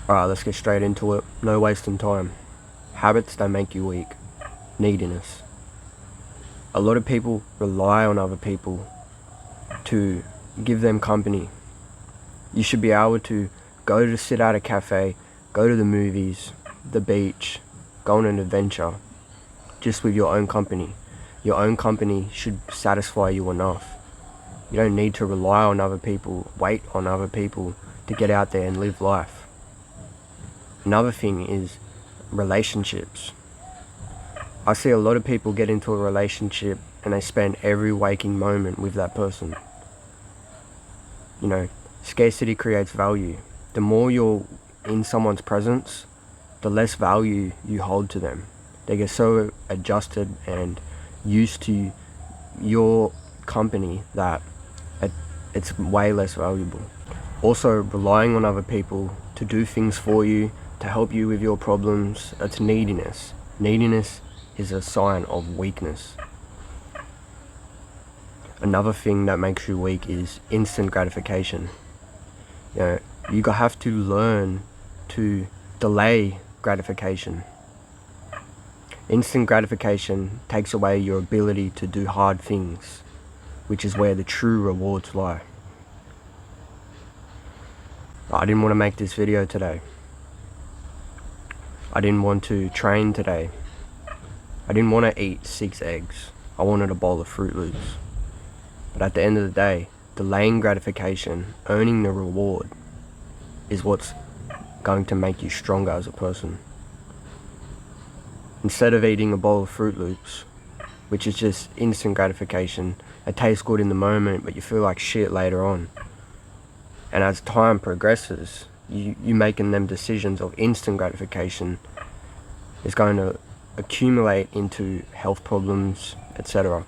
Alright, let's get straight into it. No wasting time. Habits that make you weak. Neediness. A lot of people rely on other people to give them company. You should be able to go to sit at a cafe, go to the movies, the beach, go on an adventure, just with your own company. Your own company should satisfy you enough. You don't need to rely on other people, wait on other people to get out there and live life. Another thing is relationships. I see a lot of people get into a relationship and they spend every waking moment with that person. You know, scarcity creates value. The more you're in someone's presence, the less value you hold to them. They get so adjusted and used to your company that it's way less valuable. Also, relying on other people to do things for you, to help you with your problems, it's neediness. Neediness is a sign of weakness. Another thing that makes you weak is instant gratification. You have to learn to delay gratification. Instant gratification takes away your ability to do hard things, which is where the true rewards lie. I didn't want to make this video today. I didn't want to train today. I didn't want to eat 6 eggs. I wanted a bowl of Fruit Loops. But at the end of the day, delaying gratification, earning the reward, is what's going to make you stronger as a person. Instead of eating a bowl of Fruit Loops, which is just instant gratification, it tastes good in the moment, but you feel like shit later on. And as time progresses, you making them decisions of instant gratification is going to accumulate into health problems, etc.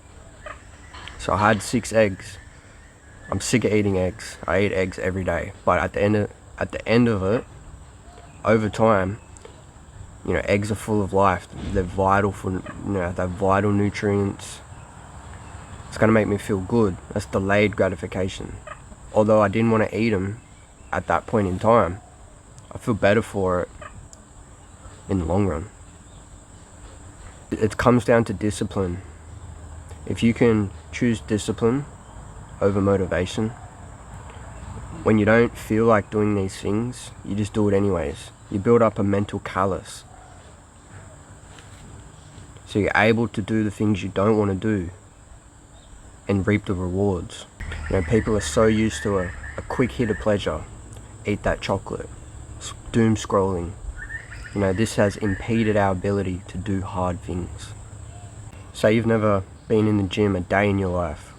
So I had 6 eggs. I'm sick of eating eggs. I eat eggs every day. But at the end of it, over time, eggs are full of life. They're vital for, they're vital nutrients. It's going to make me feel good. That's delayed gratification. Although I didn't want to eat them at that point in time, I feel better for it in the long run. It comes down to discipline. If you can choose discipline over motivation, when you don't feel like doing these things, you just do it anyways. You build up a mental callus. So you're able to do the things you don't want to do and reap the rewards. People are so used to a quick hit of pleasure. Eat that chocolate. Doom scrolling. This has impeded our ability to do hard things. Say you've never been in the gym a day in your life.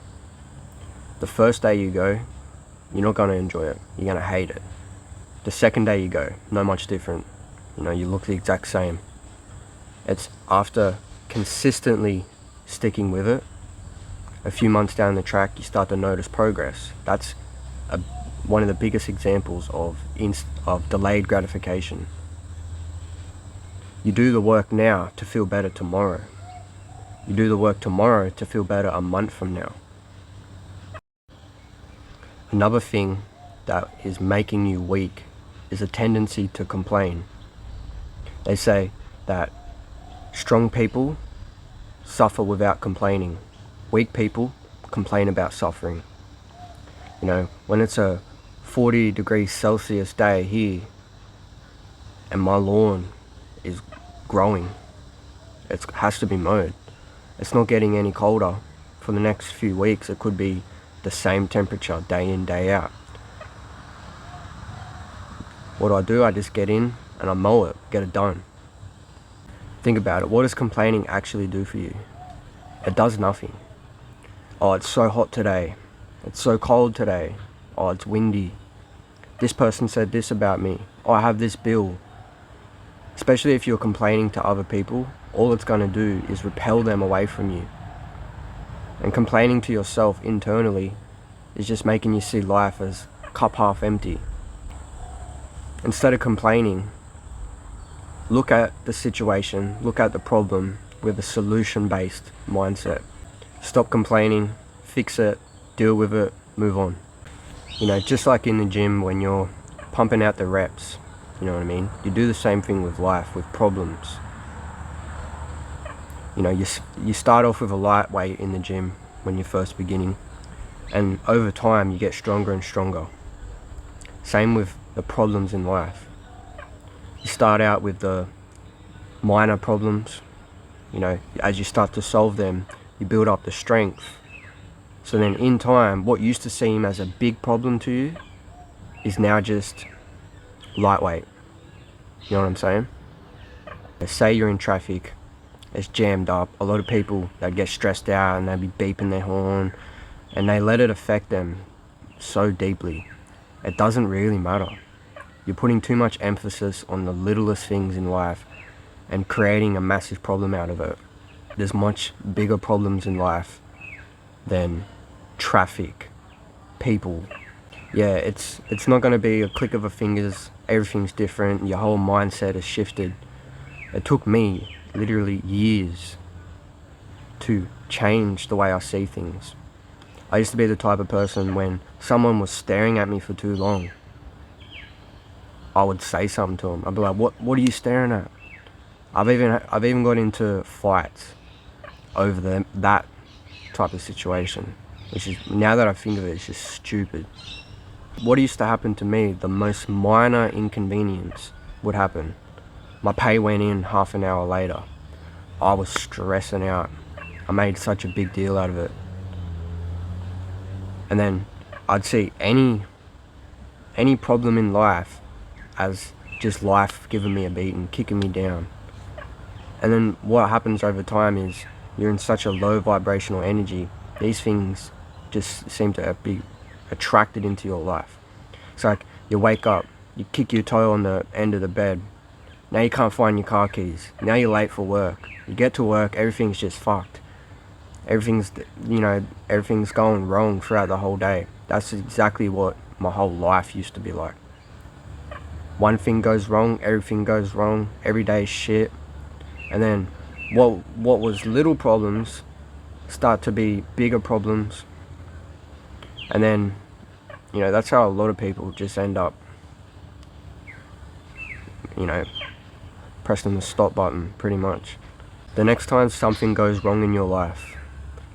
The first day you go, you're not going to enjoy it. You're going to hate it. The second day you go, not much different. You look the exact same. It's after consistently sticking with it, a few months down the track, you start to notice progress. That's one of the biggest examples of delayed gratification. You do the work now to feel better tomorrow. You do the work tomorrow to feel better a month from now. Another thing that is making you weak is a tendency to complain. They say that strong people suffer without complaining. Weak people complain about suffering. When it's a 40 degrees Celsius day here and my lawn is growing, it has to be mowed. It's not getting any colder. For the next few weeks, it could be the same temperature day in, day out. What do? I just get in and I mow it, get it done. Think about it. What does complaining actually do for you? It does nothing. Oh, it's so hot today. It's so cold today. Oh, it's windy. This person said this about me. Oh, I have this bill. Especially if you're complaining to other people, all it's going to do is repel them away from you. And complaining to yourself internally is just making you see life as cup half empty. Instead of complaining, look at the situation, look at the problem with a solution-based mindset. Stop complaining, fix it, deal with it, move on. Just like in the gym when you're pumping out the reps, You know what I mean? You do the same thing with life, with problems. You know, you start off with a light weight in the gym when you're first beginning, and over time you get stronger and stronger. Same with the problems in life. You start out with the minor problems. You know, as you start to solve them, you build up the strength. So then in time, what used to seem as a big problem to you is now just lightweight. You know what I'm saying? Say you're in traffic, it's jammed up. A lot of people, they'd get stressed out and they'd be beeping their horn, and they let it affect them so deeply. It doesn't really matter. You're putting too much emphasis on the littlest things in life and creating a massive problem out of it. There's much bigger problems in life than traffic, people. Yeah, it's not going to be a click of a fingers. Everything's different. Your whole mindset has shifted. It took me literally years to change the way I see things. I used to be the type of person, when someone was staring at me for too long, I would say something to them. I'd be like, what are you staring at? I've even got into fights over that type of situation, which is, now that I think of it, it's just stupid. What used to happen to me, the most minor inconvenience would happen. My pay went in half an hour later. I was stressing out. I made such a big deal out of it. And then I'd see any problem in life as just life giving me a beating, kicking me down. And then what happens over time is you're in such a low vibrational energy, these things just seem to be attracted into your life. It's like you wake up, you kick your toe on the end of the bed, now you can't find your car keys, now you're late for work. You get to work, everything's just fucked. Everything's going wrong throughout the whole day. That's exactly what my whole life used to be like. One thing goes wrong, everything goes wrong, every day is shit. And then what was little problems start to be bigger problems. And then, that's how a lot of people just end up, pressing the stop button, pretty much. The next time something goes wrong in your life,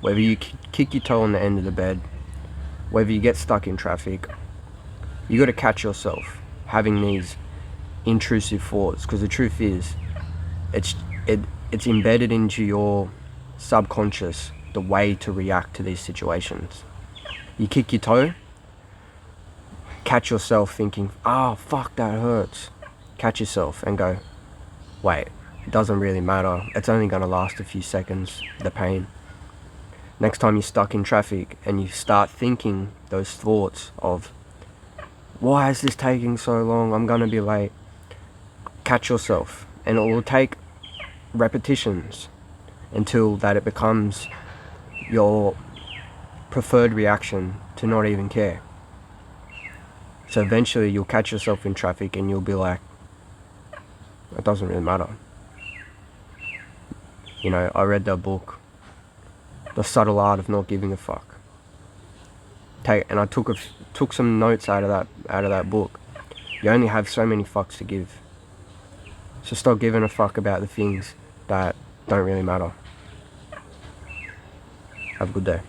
whether you kick your toe on the end of the bed, whether you get stuck in traffic, you got to catch yourself having these intrusive thoughts, because the truth is, it's embedded into your subconscious, the way to react to these situations. You kick your toe, catch yourself thinking, fuck, that hurts. Catch yourself and go, wait, it doesn't really matter. It's only going to last a few seconds, the pain. Next time you're stuck in traffic and you start thinking those thoughts of, why is this taking so long? I'm going to be late. Catch yourself, and it will take repetitions until that it becomes your preferred reaction to not even care. So eventually you'll catch yourself in traffic and you'll be like, it doesn't really matter. I read that book, The Subtle Art of Not Giving a Fuck. And I took some notes out of that book. You only have so many fucks to give. So stop giving a fuck about the things that don't really matter. Have a good day.